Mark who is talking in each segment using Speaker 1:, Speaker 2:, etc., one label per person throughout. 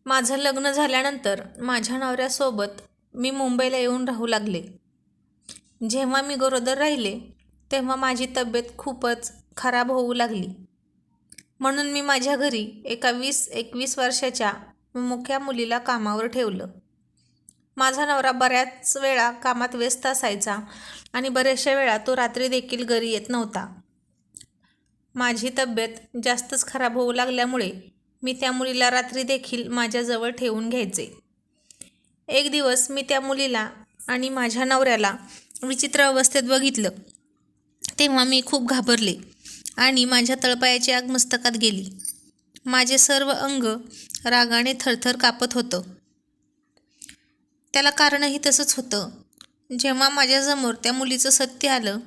Speaker 1: माझं लग्न झाल्यानंतर माझ्या नवऱ्यासोबत मी मुंबईला येऊन राहू लागले. जेव्हा मी गरोदर राहिले तेव्हा माझी तब्येत खूपच खराब होऊ लागली. म्हणून मी माझ्या घरी एका 20-21 वर्षाच्या मुक्या मुलीला कामावर ठेवलं. माझा नवरा बऱ्याच वेळा कामात व्यस्त असायचा आणि बऱ्याचशा वेळा तो रात्री देखील घरी येत नव्हता. माझी तब्येत जास्तच खराब होऊ लागल्यामुळे मी त्या मुलीला रात्री देखील माझ्याजवळ ठेवून घ्यायचे. एक दिवस मी त्या मुलीला आणि माझ्या नवऱ्याला विचित्र अवस्थेत बघितलं. तेव्हा मी खूप घाबरले आणि माझ्या तळपायाची आग मस्तकात गेली. माझे सर्व अंग रागाने थरथर कापत होतं. त्याला कारणही तसंच होतं. जेव्हा माझ्यासमोर त्या मुलीचं सत्य आलं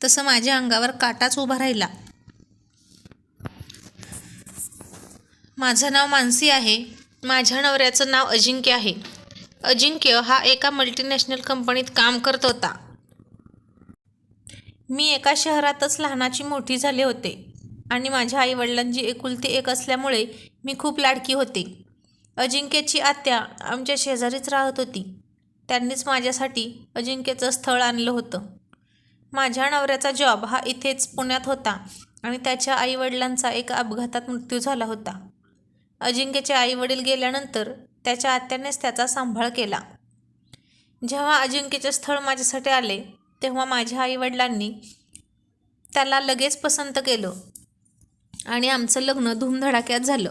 Speaker 1: तसं माझ्या अंगावर काटाच उभा राहिला. माझं नाव मानसी आहे. माझ्या नवऱ्याचं नाव अजिंक्य आहे. अजिंक्य हा एका मल्टीनॅशनल कंपनीत काम करत होता. मी एका शहरातच लहानाची मोठी झाले होते आणि माझ्या आईवडिलांची एकुलती एक असल्यामुळे मी खूप लाडकी होते. अजिंक्यची आत्या आमच्या शेजारीच राहत होती. त्यांनीच माझ्यासाठी अजिंक्यचं स्थळ आणलं होतं. माझ्या नवऱ्याचा जॉब हा इथेच पुण्यात होता आणि त्याच्या आईवडिलांचा एका अपघातात मृत्यू झाला होता. अजिंक्यचे आईवडील गेल्यानंतर त्याच्या आत्यानेच त्याचा सांभाळ केला. जेव्हा अजिंक्यचे स्थळ माझ्यासाठी आले तेव्हा माझ्या आईवडिलांनी त्याला लगेच पसंत केलं आणि आमचं लग्न धूमधडाक्यात झालं.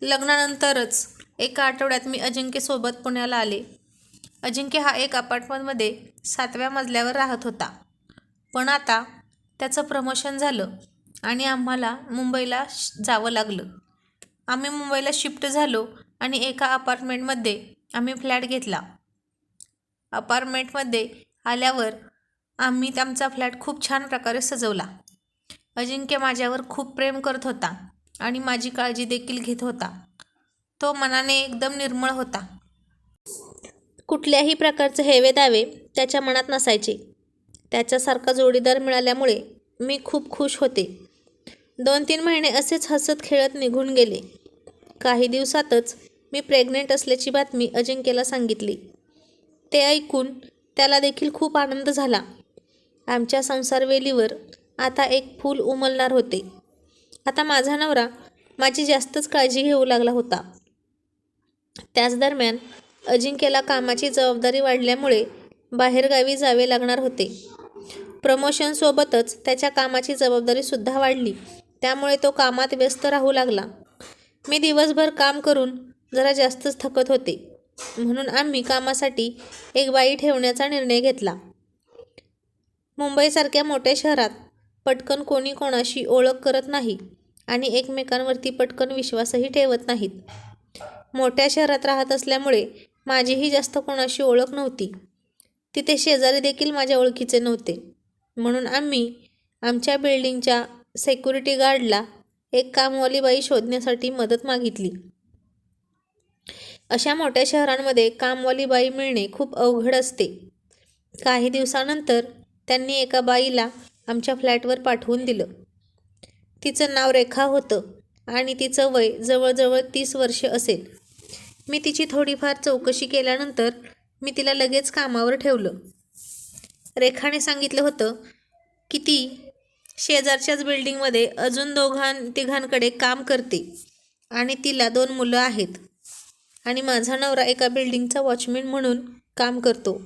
Speaker 1: लग्नानंतरच एका आठवड्यात मी अजिंक्यसोबत पुण्याला आले. अजिंक्य हा एक अपार्टमेंटमध्ये 7व्या मजल्यावर राहत होता. पण आता त्याचं प्रमोशन झालं आणि आम्हाला मुंबईला जावं लागलं. आम्ही मुंबईला शिफ्ट झालो आणि एका अपार्टमेंटमध्ये आम्ही फ्लॅट घेतला. अपार्टमेंटमध्ये आल्यावर आम्ही आमचा फ्लॅट खूप छान प्रकारे सजवला. अजिंक्य माझ्यावर खूप प्रेम करत होता आणि माझी काळजी देखील घेत होता. तो मनाने एकदम निर्मळ होता. कुठल्याही प्रकारचे हेवेदावे त्याच्या मनात नसायचे. त्याच्यासारखा जोडीदार मिळाल्यामुळे मी खूप खुश होते. 2-3 महिने असेच हसत खेळत निघून गेले. काही दिवसातच मी प्रेग्नेंट असल्याची बातमी अजिंक्यला सांगितली. ते ऐकून त्याला देखील खूप आनंद झाला. आमच्या संसारवेलीवर आता एक फूल उमलणार होते. आता माझा नवरा माझी जास्तच काळजी घेऊ लागला होता. त्याच दरम्यान अजिंक्यला कामाची जबाबदारी वाढल्यामुळे बाहेरगावी जावे लागणार होते. प्रमोशनसोबतच त्याच्या कामाची जबाबदारीसुद्धा वाढली. त्यामुळे तो कामात व्यस्त राहू लागला. मी दिवसभर काम करून जरा जास्तच थकत होते. म्हणून आम्ही कामासाठी एक बाई ठेवण्याचा निर्णय घेतला. मुंबईसारख्या मोठ्या शहरात पटकन कोणी कोणाशी ओळख करत नाही आणि एकमेकांवरती पटकन विश्वासही ठेवत नाहीत. मोठ्या शहरात राहत असल्यामुळे माझीही जास्त कोणाशी ओळख नव्हती. तिथे शेजारी देखील माझ्या ओळखीचे नव्हते. म्हणून आम्ही आमच्या बिल्डिंगच्या सिक्युरिटी गार्डला एक कामवाली बाई शोधण्यासाठी मदत मागितली. अशा मोठ्या शहरांमध्ये कामवाली बाई मिळणे खूप अवघड असते. काही दिवसानंतर त्यांनी एका बाईला आमच्या फ्लॅटवर पाठवून दिलं. तिचं नाव रेखा होतं आणि तिचं वय जवळजवळ 30 वर्ष असेल. मी तिची थोडीफार चौकशी केल्यानंतर मी तिला लगेच कामावर ठेवलं. रेखाने सांगितलं होतं की ती शेजारच्याच बिल्डिंगमध्ये अजून 2-3 काम करते आणि तिला 2 मुलं आहेत आणि माझा नवरा एका बिल्डिंगचा वॉचमॅन म्हणून काम करतो.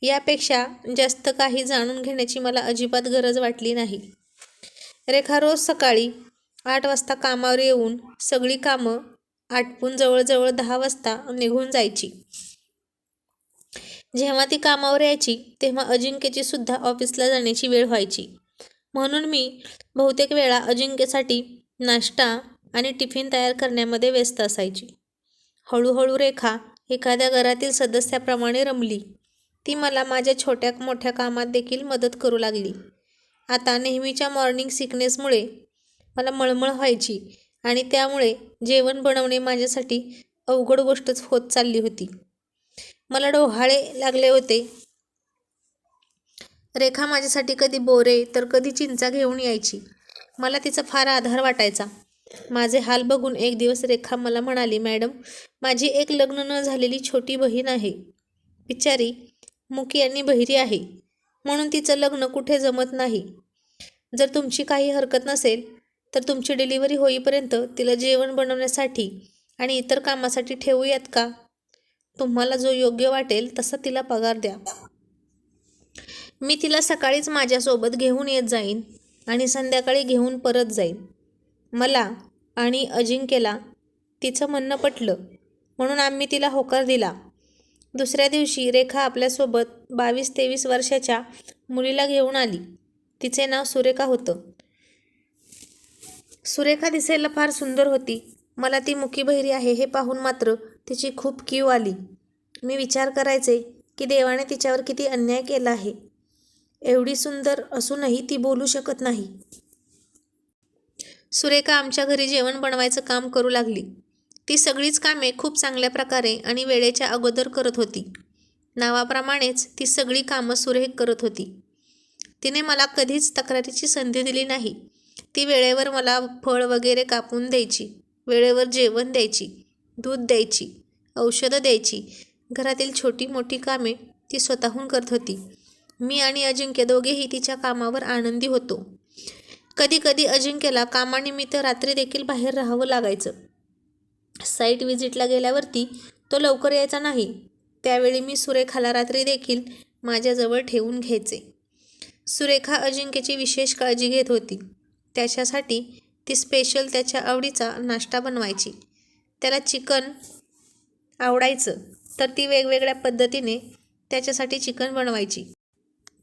Speaker 1: यापेक्षा जास्त काही जाणून घेण्याची मला अजिबात गरज वाटली नाही. रेखा रोज सकाळी 8 वाजता कामावर येऊन सगळी कामं आटपून जवळजवळ 10 वाजता निघून जायची. जेव्हा ती कामावर यायची तेव्हा अजिंक्यची सुद्धा ऑफिसला जाण्याची वेळ व्हायची. म्हणून मी बहुतेक वेळा अजिंक्यसाठी नाश्ता आणि टिफिन तयार करण्यामध्ये व्यस्त असायची. हळूहळू रेखा एखाद्या घरातील सदस्याप्रमाणे रमली. ती मला माझ्या छोट्या मोठ्या कामात देखील मदत करू लागली. आता नेहमीच्या मॉर्निंग सिकनेसमुळे मला मळमळ व्हायची आणि त्यामुळे जेवण बनवणे माझ्यासाठी अवघड गोष्टच होत चालली होती. मला डोहाळे लागले होते. रेखा माझ्यासाठी कधी बोरे तर कधी चिंचा घेऊन यायची. मला तिचा फार आधार वाटायचा. माझे हाल बघून एक दिवस रेखा मला म्हणाली, मॅडम, माझी एक लग्न न झालेली छोटी बहीण आहे. बिचारी मुकी आणि बहिरी आहे, म्हणून तिचं लग्न कुठे जमत नाही. जर तुमची काही हरकत नसेल तर तुमची डिलिव्हरी होईपर्यंत तिला जेवण बनवण्यासाठी आणि इतर कामासाठी ठेवूयात का? तुम्हाला जो योग्य वाटेल तसा तिला पगार द्या. मी तिला सकाळीच माझ्यासोबत घेऊन येत जाईन आणि संध्याकाळी घेऊन परत जाईन. मला आणि अजिंक्यला तिचं म्हणणं पटलं, म्हणून आम्ही तिला होकार दिला. दुसऱ्या दिवशी रेखा आपल्यासोबत 22-23 वर्षाच्या मुलीला घेऊन आली. तिचे नाव सुरेखा होतं. सुरेखा दिसायला फार सुंदर होती. मला ती मुकी बहिरी आहे हे पाहून मात्र तिची खूप कीव आली. मी विचार करायचे की देवाने तिच्यावर किती अन्याय केला आहे. एवढी सुंदर असूनही ती बोलू शकत नाही. सुरेखा आमच्या घरी जेवण बनवायचं काम करू लागली. ती सगळीच कामे खूप चांगल्या प्रकारे आणि वेळेच्या अगोदर करत होती. नावाप्रमाणेच ती सगळी कामं सुरेख करत होती. तिने मला कधीच तक्रारीची संधी दिली नाही. ती वेळेवर मला फळ वगैरे कापून द्यायची, वेळेवर जेवण द्यायची, दूध द्यायची, औषधं द्यायची. घरातील छोटी मोठी कामे ती स्वतःहून करत होती. मी आणि अजिंक्य दोघेही तिच्या कामावर आनंदी होतो. कधी कधी अजिंक्यला कामानिमित्त रात्री देखील बाहेर राहावं लागायचं. साईट व्हिजिटला गेल्यावरती तो लवकर यायचा नाही. त्यावेळी मी सुरेखाला रात्री देखील माझ्याजवळ ठेवून घ्यायचे. सुरेखा अजिंक्यची विशेष काळजी घेत होती. त्याच्यासाठी ती स्पेशल त्याच्या आवडीचा नाश्ता बनवायची. त्याला चिकन आवडायचं तर ती वेगवेगळ्या पद्धतीने त्याच्यासाठी चिकन बनवायची.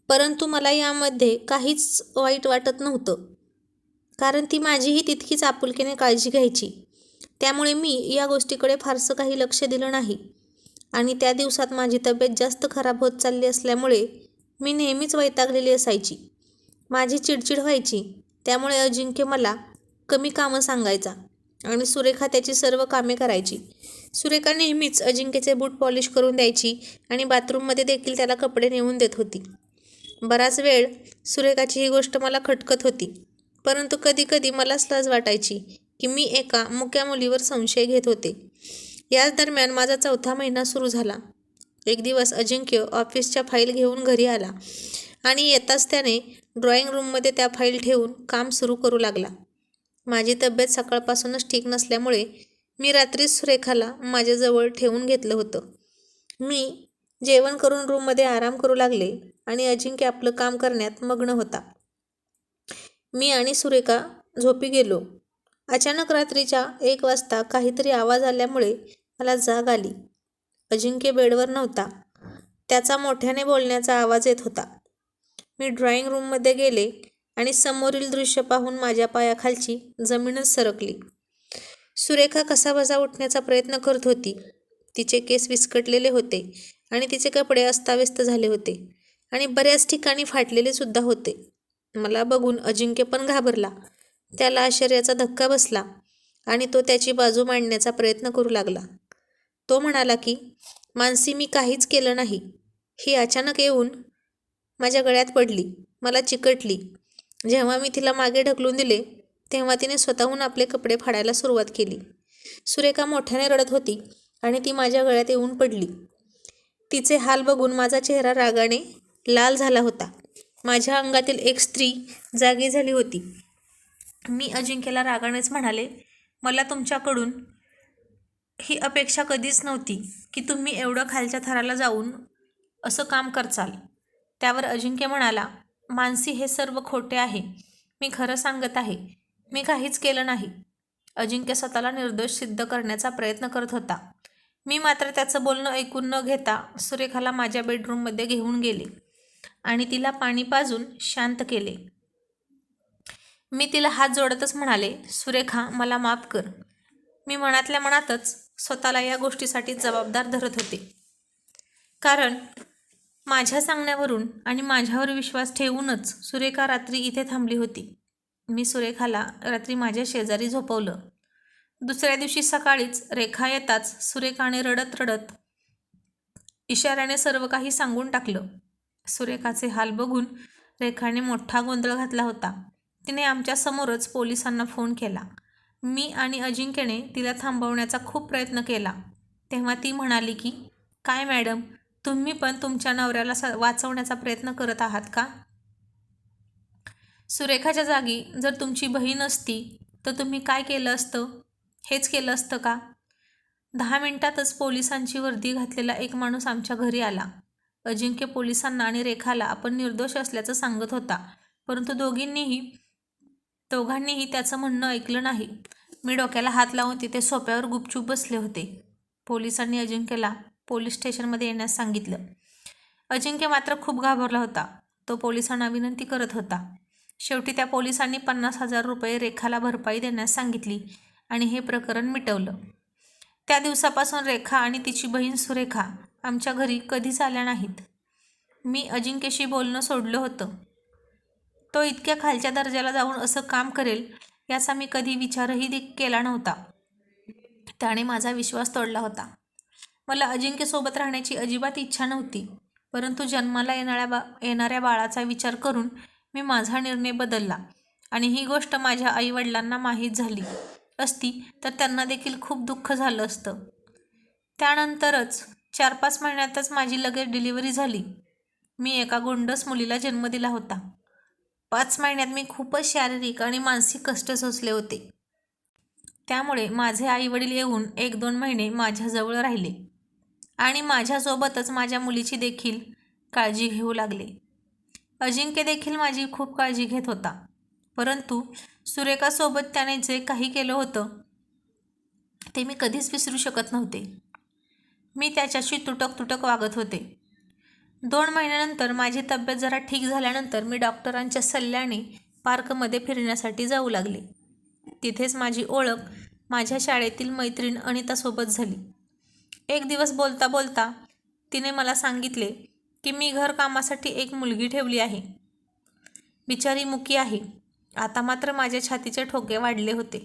Speaker 1: परंतु मला यामध्ये काहीच वाईट वाटत नव्हतं, कारण ती माझीही तितकीच आपुलकीने काळजी घ्यायची. त्यामुळे मी या गोष्टीकडे फारसं काही लक्ष दिलं नाही. आणि त्या दिवसात माझी तब्येत जास्त खराब होत चालली असल्यामुळे मी नेहमीच वैतागलेली असायची. माझी चिडचिड व्हायची. त्यामुळे अजिंक्य मला कमी कामं सांगायचा आणि सुरेखा त्याची सर्व कामे करायची. सुरेखा नेहमीच अजिंक्यचे बूट पॉलिश करून द्यायची आणि बाथरूममध्ये देखील त्याला कपडे नेऊन देत होती. बराच वेळ सुरेखाची ही गोष्ट मला खटकत होती. परंतु कधी कधी मलाच लाज वाटायची की मी एका मुक्या मुलीवर संशय घेत होते. याच दरम्यान माझा 4था महिना सुरू झाला. एक दिवस अजिंक्य ऑफिसच्या फाईल घेऊन घरी आला आणि येताच त्याने ड्रॉइंग रूममध्ये त्या फाईल ठेवून काम सुरू करू लागला. माझी तब्येत सकाळपासूनच ठीक नसल्यामुळे मी रात्रीच सुरेखाला माझ्याजवळ ठेवून घेतलं होतं. मी जेवण करून रूममध्ये आराम करू लागले आणि अजिंक्य आपलं काम करण्यात मग्न होता. मी आणि सुरेखा झोपी गेलो. अचानक रात्रीच्या 1 वाजता काहीतरी आवाज आल्यामुळे मला जाग आली. अजिंक्य बेडवर नव्हता. त्याचा मोठ्याने बोलण्याचा आवाज येत होता. मी ड्रॉइंग रूममध्ये गेले आणि समोरील दृश्य पाहून माझ्या पायाखालची जमीनच सरकली. सुरेखा कसाबसा उठण्याचा प्रयत्न करत होती. तिचे केस विस्कटलेले होते आणि तिचे कपडे अस्ताव्यस्त झाले होते आणि बऱ्याच ठिकाणी फाटलेले सुद्धा होते. मला बघून अजिंक्य पण घाबरला. त्याला आश्चर्याचा धक्का बसला आणि तो त्याची बाजू मांडण्याचा प्रयत्न करू लागला. तो म्हणाला की, मानसी, मी काहीच केलं नाही. ही अचानक येऊन माझ्या गळ्यात पडली, मला चिकटली. जेव्हा मी तिला मागे ढकलून दिले तेव्हा तिने स्वतःहून आपले कपडे फाडायला सुरुवात केली. सुरेखा मोठ्याने रडत होती आणि ती माझ्या गळ्यात येऊन पडली. तिचे हाल बघून माझा चेहरा रागाने लाल झाला होता. माझ्या अंगातील एक स्त्री जागी झाली होती. मी अजिंक्यला रागानेच म्हणाले, मला तुमच्याकडून ही अपेक्षा कधीच नव्हती की तुम्ही एवढं खालच्या थराला जाऊन असं काम करचाल. त्यावर अजिंक्य म्हणाला, मानसी, हे सर्व खोटे आहे. मी खरं सांगत आहे. मी काहीच केलं नाही. अजिंक्य स्वतःला निर्दोष सिद्ध करण्याचा प्रयत्न करत होता. मी मात्र त्याचं बोलणं ऐकून न घेता सुरेखाला माझ्या बेडरूममध्ये घेऊन गेले आणि तिला पाणी पाजून शांत केले. मी तिला हात जोडतच म्हणाले, सुरेखा, मला माफ कर. मी मनातल्या मनातच स्वतःला या गोष्टीसाठी जबाबदार धरत होते, कारण माझ्या सांगण्यावरून आणि माझ्यावर विश्वास ठेवूनच सुरेखा रात्री इथे थांबली होती. मी सुरेखाला रात्री माझ्या शेजारी झोपवलं. दुसऱ्या दिवशी सकाळीच रेखा येताच सुरेखाने रडत रडत इशाऱ्याने सर्व काही सांगून टाकलं. सुरेखाचे हाल बघून रेखाने मोठा गोंधळ घातला होता. तिने आमच्या समोरच पोलिसांना फोन केला मी आणि अजिंक्यने तिला थांबवण्याचा खूप प्रयत्न केला. तेव्हा ती म्हणाली की, काय मॅडम, तुम्ही पण तुमच्या नवऱ्याला वाचवण्याचा प्रयत्न करत आहात का? सुरेखाच्या जागी जर तुमची बहीण असती तर तुम्ही काय केलं असतं? हेच केलं असतं का? 10 मिनिटातच पोलिसांची वर्दी घातलेला एक माणूस आमच्या घरी आला. अजिंक्य पोलिसांना आणि रेखाला आपण निर्दोष असल्याचं सांगत होता, परंतु दोघांनीही त्याचं म्हणणं ऐकलं नाही. मी डोक्याला हात लावून तिथे सोफ्यावर गुपचूप बसले होते. पोलिसांनी अजिंक्यला पोलीस स्टेशनमध्ये येण्यास सांगितलं. अजिंक्य मात्र खूप घाबरला होता. तो पोलिसांना विनंती करत होता. शेवटी त्या पोलिसांनी 50,000 रुपये रेखाला भरपाई देण्यास सांगितली आणि हे प्रकरण मिटवलं. त्या दिवसापासून रेखा आणि तिची बहीण सुरेखा आमच्या घरी कधीच आल्या नाहीत. मी अजिंक्यशी बोलणं सोडलं होतं. तो इतक्या खालच्या दर्जाला जाऊन असं काम करेल याचा मी कधी विचारही केला नव्हता. त्याने माझा विश्वास तोडला होता. मला अजिंक्यसोबत राहण्याची अजिबात इच्छा नव्हती, परंतु जन्माला येणाऱ्या बाळाचा विचार करून मी माझा निर्णय बदलला आणि ही गोष्ट माझ्या आईवडिलांना माहीत झाली असती तर त्यांना देखील खूप दुःख झालं असतं. त्यानंतरच 4-5 महिन्यातच माझी लगेच डिलिव्हरी झाली. मी एका गोंडस मुलीला जन्म दिला होता. 5 महिन्यात मी खूपच शारीरिक आणि मानसिक कष्ट सोसले होते. त्यामुळे माझे आईवडील येऊन 1-2 महिने माझ्याजवळ राहिले आणि माझ्यासोबतच माझ्या मुलीची देखील काळजी घेऊ लागले. अजिंक्य देखील माझी खूप काळजी घेत होता, परंतु सुरेखासोबत त्याने जे काही केलं होतं ते मी कधीच विसरू शकत नव्हते. मी त्याच्याशी तुटक वागत होते. 2 महिन्यानंतर माझी तब्येत जरा ठीक झाल्यानंतर मी डॉक्टरांच्या सल्ल्याने पार्कमध्ये फिरण्यासाठी जाऊ लागले. तिथेच माझी ओळख माझ्या शाळेतील मैत्रीण अनितासोबत झाली. एक दिवस बोलता बोलता तिने मला सांगितले की मी घरकामासाठी एक मुलगी ठेवली आहे. बिचारी मुकी आहे. आता मात्र माझ्या छातीचे ठोके वाढले होते.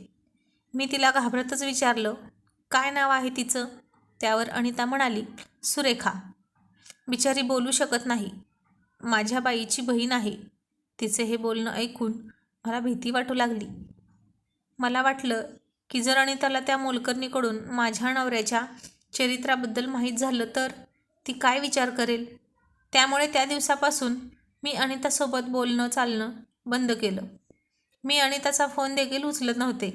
Speaker 1: मी तिला घाबरतच विचारलं, काय नाव आहे तिचं? त्यावर अनिता म्हणाली, सुरेखा. बिचारी बोलू शकत नाही. माझ्या बाईची बहीण आहे. तिचे हे बोलणं ऐकून मला भीती वाटू लागली. मला वाटलं की जर अनिताला त्या मोलकरणीकडून माझ्या नवऱ्याच्या चरित्राबद्दल माहीत झालं तर ती काय विचार करेल. त्यामुळे त्या दिवसापासून मी अनितासोबत बोलणं चालणं बंद केलं. मी अनिताचा फोन देखील उचलत नव्हते.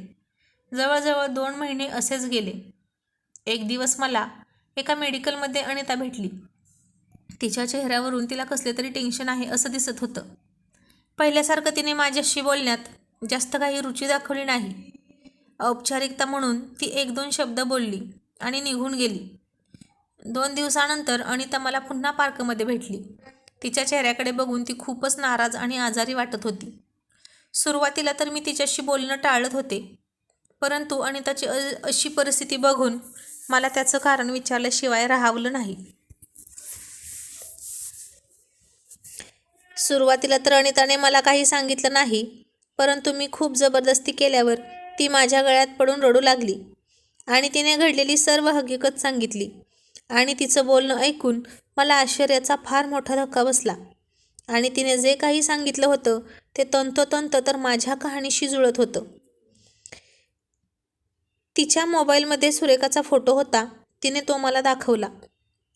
Speaker 1: जवळजवळ 2 महिने असेच गेले. एक दिवस मला एका मेडिकलमध्ये अनिता भेटली. तिच्या चेहऱ्यावरून तिला कसले तरी टेन्शन आहे असं दिसत होतं. पहिल्यासारखं तिने माझ्याशी बोलण्यात जास्त काही रुची दाखवली नाही. औपचारिकता म्हणून ती 1-2 शब्द बोलली आणि निघून गेली. 2 दिवसानंतर अनिता मला पुन्हा पार्कमध्ये भेटली. तिच्या चेहऱ्याकडे बघून ती खूपच नाराज आणि आजारी वाटत होती. सुरुवातीला तर मी तिच्याशी बोलणं टाळत होते, परंतु अनिताची अशी परिस्थिती बघून मला त्याचं कारण विचारल्याशिवाय राहावलं नाही. सुरुवातीला तर अनिताने मला काही सांगितलं नाही, परंतु मी खूप जबरदस्ती केल्यावर ती माझ्या गळ्यात पडून रडू लागली आणि तिने घडलेली सर्व हकीकत सांगितली. आणि तिचं बोलणं ऐकून मला आश्चर्याचा फार मोठा धक्का बसला आणि तिने जे काही सांगितलं होतं ते तंतोतंत तर माझ्या कहाणीशी जुळत होतं. तिच्या मोबाईलमध्ये सुरेखाचा फोटो होता. तिने तो मला दाखवला.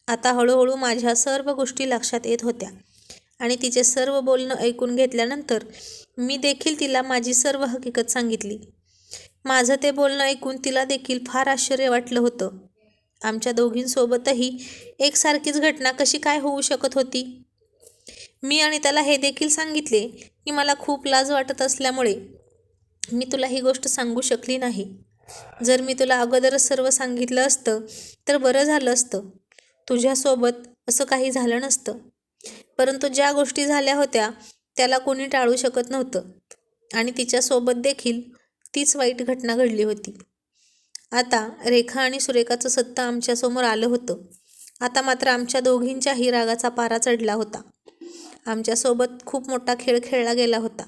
Speaker 1: आता हळूहळू माझ्या सर्व गोष्टी लक्षात येत होत्या आणि तिचे सर्व बोलणं ऐकून घेतल्यानंतर मी देखील तिला माझी सर्व हकीकत सांगितली. माझं ते बोलणं ऐकून तिला देखील फार आश्चर्य वाटलं होतं. आमच्या दोघींसोबतही एकसारखीच घटना कशी काय होऊ शकत होती. मी आणि त्याला हे देखील सांगितले की मला खूप लाज वाटत असल्यामुळे मी तुला ही गोष्ट सांगू शकली नाही. जर मी तुला अगोदरच सर्व सांगितलं असतं तर बरं झालं असतं. तुझ्यासोबत असं काही झालं नसतं. परंतु ज्या गोष्टी झाल्या होत्या त्याला कोणी टाळू शकत नव्हतं आणि तिच्यासोबत देखील तीच वाईट घटना घडली होती. आता रेखा आणि सुरेखाचं सत्य आमच्यासमोर आलं होतं. आता मात्र आमच्या दोघींच्याही रागाचा पारा चढला होता. आमच्यासोबत खूप मोठा खेळ खेळला गेला होता.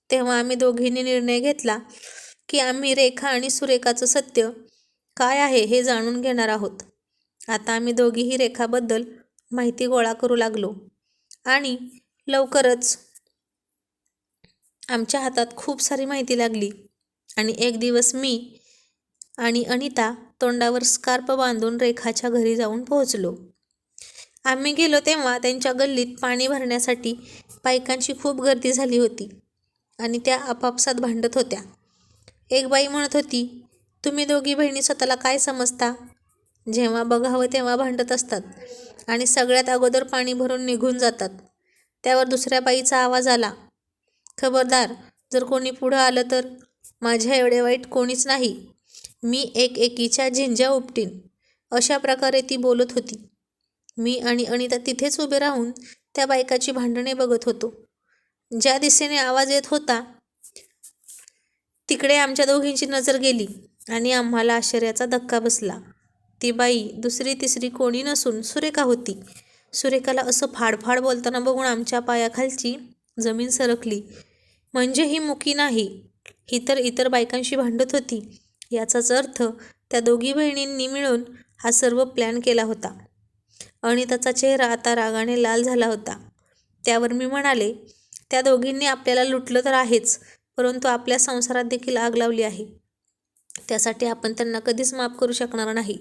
Speaker 1: तेव्हा आम्ही दोघींनी निर्णय घेतला की आम्ही रेखा आणि सुरेखाचं सत्य काय आहे हे जाणून घेणार आहोत. आता आम्ही दोघीही रेखाबद्दल माहिती गोळा करू लागलो आणि लवकरच आमच्या हातात खूप सारी माहिती लागली. आणि एक दिवस मी आणि अनिता तोंडावर स्कार्फ बांधून रेखाच्या घरी जाऊन पोहोचलो. आम्ही गेलो तेव्हा त्यांच्या गल्लीत पाणी भरण्यासाठी बायकांची खूप गर्दी झाली होती आणि त्या आपापसात भांडत होत्या. एक बाई म्हणत होती, तुम्ही दोघी बहिणी स्वतःला काय समजता? जेव्हा बघावं तेव्हा भांडत असतात आणि सगळ्यात अगोदर पाणी भरून निघून जातात. त्यावर दुसऱ्या बाईचा आवाज आला, खबरदार, जर कोणी पुढं आलं तर. माझ्या एवढे वाईट कोणीच नाही. मी एकीच्या झिंज्या उपटीन. अशा प्रकारे ती बोलत होती. मी आणि अनिता तिथेच उभे राहून त्या बायकाची भांडणे बघत होतो. ज्या दिशेने आवाज येत होता तिकडे आमच्या दोघींची नजर गेली आणि आम्हाला आश्चर्याचा धक्का बसला. ती बाई दुसरी तिसरी कोणी नसून सुरेखा होती. सुरेखाला असं फाडफाड बोलताना बघून आमच्या पायाखालची जमीन सरकली. म्हणजे ही मुकी नाही, ही तर इतर बायकांशी भांडत होती. याचाच अर्थ त्या दोघी बहिणींनी मिळून हा सर्व प्लॅन केला होता. अनिताचा चेहरा आता रागाने लाल झाला होता. त्यावर मी म्हणाले, त्या दोघींनी आपल्याला लुटलं तर आहेच, परंतु आपल्या संसारात देखील आग लावली आहे. त्यासाठी आपण त्यांना कधीच माफ करू शकणार नाही.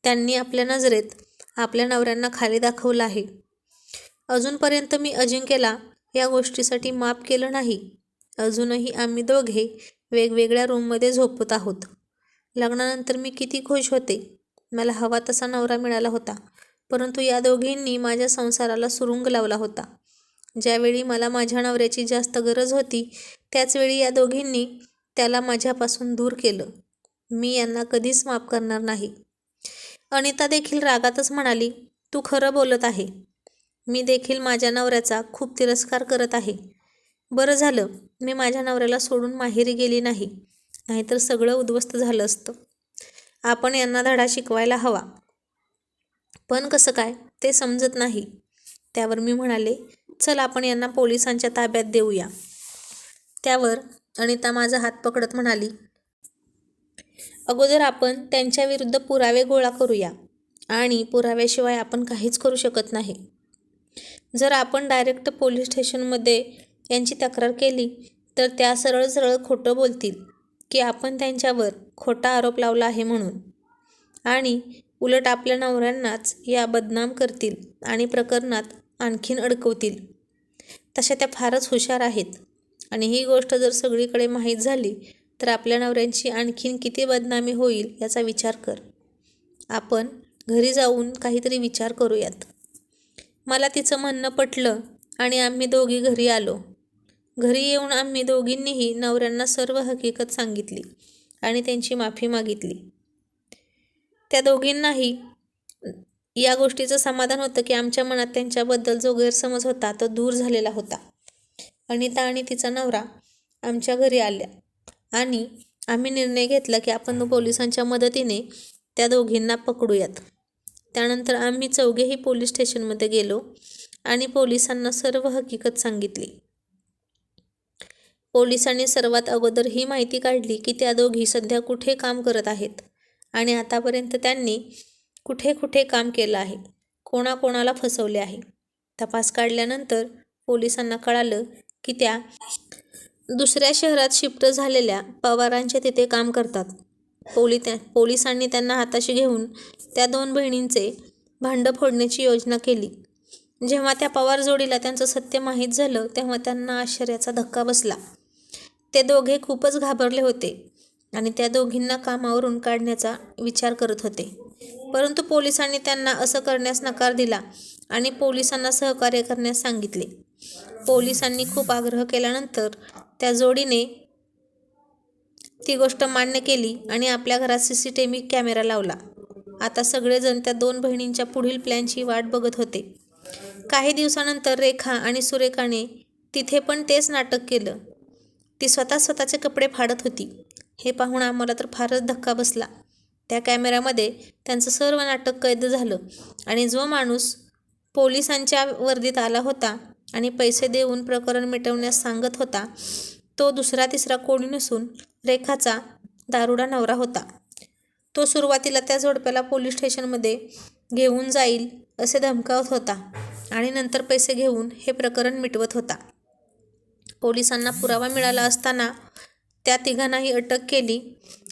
Speaker 1: त्यांनी आपल्या नजरेत आपल्या नवऱ्यांना खाली दाखवलं आहे. अजूनपर्यंत मी अजिंक्यला या गोष्टीसाठी माफ केलं नाही. अजूनही आम्ही दोघे वेगवेगळ्या रूममध्ये झोपत आहोत. लग्नानंतर मी किती खुश होते. मला हवा तसा नवरा मिळाला होता, परंतु या दोघींनी माझ्या संसाराला सुरुंग लावला होता. ज्यावेळी मला माझ्या नवऱ्याची जास्त गरज होती, त्याचवेळी या दोघींनी त्याला माझ्यापासून दूर केलं. मी यांना कधीच माफ करणार नाही. अनिता देखील रागातच म्हणाली, तू खरं बोलत आहे. मी देखील माझ्या नवऱ्याचा खूप तिरस्कार करत आहे. बरं झालं मी माझ्या नवऱ्याला सोडून माहेरी गेली नाही, नाहीतर सगळं उद्ध्वस्त झालं असतं. आपण यांना धडा शिकवायला हवा, पण कसं काय ते समजत नाही. त्यावर मी म्हणाले, चल आपण यांना पोलिसांच्या ताब्यात देऊया. त्यावर अनिता माझा हात पकडत म्हणाली, अगोदर आपण त्यांच्याविरुद्ध पुरावे गोळा करूया आणि पुराव्याशिवाय आपण काहीच करू शकत नाही. जर आपण डायरेक्ट पोलीस स्टेशनमध्ये यांची तक्रार केली तर त्या सरळ सरळ खोटं बोलतील की आपण त्यांच्यावर खोटा आरोप लावला आहे म्हणून, आणि उलट आपल्या नवऱ्यांनाच या बदनाम करतील आणि प्रकरणात आणखीन अडकवतील. तशा त्या फारच हुशार आहेत आणि ही गोष्ट जर सगळीकडे माहीत झाली तर आपल्या नवऱ्यांची आणखीन किती बदनामी होईल याचा विचार कर. आपण घरी जाऊन काहीतरी विचार करूयात. मला तिचं म्हणणं पटलं आणि आम्ही दोघी घरी आलो. घरी येऊन आम्ही दोघींनीही नवऱ्यांना सर्व हकीकत सांगितली आणि त्यांची माफी मागितली. त्या दोघींनाही या गोष्टीचं समाधान होतं की आमच्या मनात त्यांच्याबद्दल जो गैरसमज होता तो दूर झालेला होता. अनिता आणि तिचा नवरा आमच्या घरी आल्या आणि आम्ही निर्णय घेतला की आपण पोलिसांच्या मदतीने त्या दोघींना पकडूयात. त्यानंतर आम्ही चौघेही पोलीस स्टेशनमध्ये गेलो आणि पोलिसांना सर्व हकीकत सांगितली. पोलिसांनी सर्वात अगोदर ही माहिती काढली की त्या दोघी सध्या कुठे काम करत आहेत आणि आतापर्यंत त्यांनी कुठे कुठे काम केलं आहे, कोणाकोणाला फसवले आहे. तपास काढल्यानंतर पोलिसांना कळालं की त्या दुसऱ्या शहरात शिफ्ट झालेल्या पवारांच्या तिथे काम करतात. पोलिसांनी त्यांना हाताशी घेऊन त्या दोन बहिणींचे भांडं फोडण्याची योजना केली. जेव्हा त्या पवार जोडीला त्यांचं सत्य माहीत झालं तेव्हा त्यांना आश्चर्याचा धक्का बसला. ते दोघे खूपच घाबरले होते आणि त्या दोघींना कामावरून काढण्याचा विचार करत होते, परंतु पोलिसांनी त्यांना असं करण्यास नकार दिला आणि पोलिसांना सहकार्य करण्यास सांगितले. पोलिसांनी खूप आग्रह केल्यानंतर त्या जोडीने ती गोष्ट मान्य केली आणि आपल्या घरात CCTV कॅमेरा लावला. आता सगळेजण त्या दोन बहिणींच्या पुढील प्लॅनची वाट बघत होते. काही दिवसानंतर रेखा आणि सुरेखाने तिथे पण तेच नाटक केलं. ती स्वतःचे कपडे फाडत होती. हे पाहून आम्हाला तर फारच धक्का बसला. त्या कॅमेऱ्यामध्ये त्यांचं सर्व नाटक कैद झालं आणि जो माणूस पोलिसांच्या वर्दीत आला होता आणि पैसे देऊन प्रकरण मिटवण्यास सांगत होता तो दुसरा तिसरा कोणी नसून रेखाचा दारुडा नवरा होता. तो सुरुवातीला त्या जोडप्याला पोलीस स्टेशनमध्ये घेऊन जाईल असे धमकावत होता आणि नंतर पैसे घेऊन हे प्रकरण मिटवत होता. पोलिसांना पुरावा मिळाला असताना त्या तिघांनाही अटक केली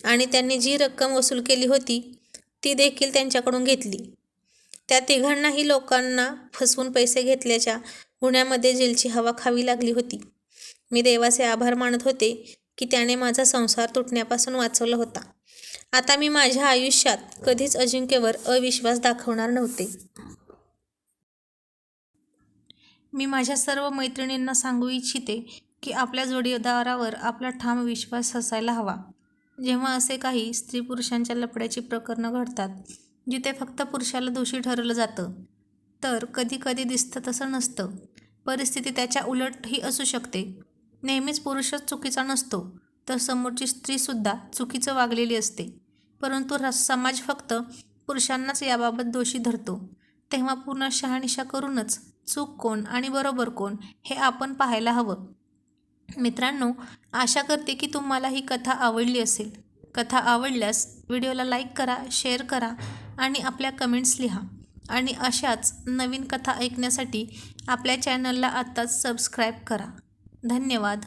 Speaker 1: आणि त्यांनी जी रक्कम वसूल केली होती ती देखील त्यांच्याकडून घेतली. त्या तिघांनाही लोकांना फसवून पैसे घेतल्याच्या गुन्ह्यामध्ये जेलची हवा खावी लागली होती. मी देवाचे आभार मानत होते की त्याने माझा संसार तुटण्यापासून वाचवला होता. आता मी माझ्या आयुष्यात कधीच अजिंक्यवर अविश्वास दाखवणार नव्हते. मी माझ्या सर्व मैत्रिणींना सांगू इच्छिते की आपल्या जोडीदारावर आपला ठाम विश्वास असायला हवा. जेव्हा असे काही स्त्री-पुरुषांच्या लफड्याची प्रकरणं घडतात जिथे फक्त पुरुषाला दोषी ठरवलं जातं, तर कधी कधी दिसतं तसं नसतं. परिस्थिती त्याच्या उलटही असू शकते. नेहमीच पुरुषच चुकीचा नसतो, तर समोरची स्त्रीसुद्धा चुकीचं वागलेली असते. परंतु समाज फक्त पुरुषांनाच याबाबत दोषी धरतो. तेव्हा पूर्ण शहानिशा करूनच चूक कोण आणि बरोबर कोण हे आपण पाहायला हवं. मित्रांनो, आशा करते की तुम्हाला ही कथा आवडली असेल. कथा आवडल्यास व्हिडिओला लाईक करा, शेअर करा आणि आपल्या कमेंट्स लिहा. आणि अशाच नवीन कथा ऐकण्यासाठी आपल्या चॅनलला आत्ताच सबस्क्राईब करा. धन्यवाद.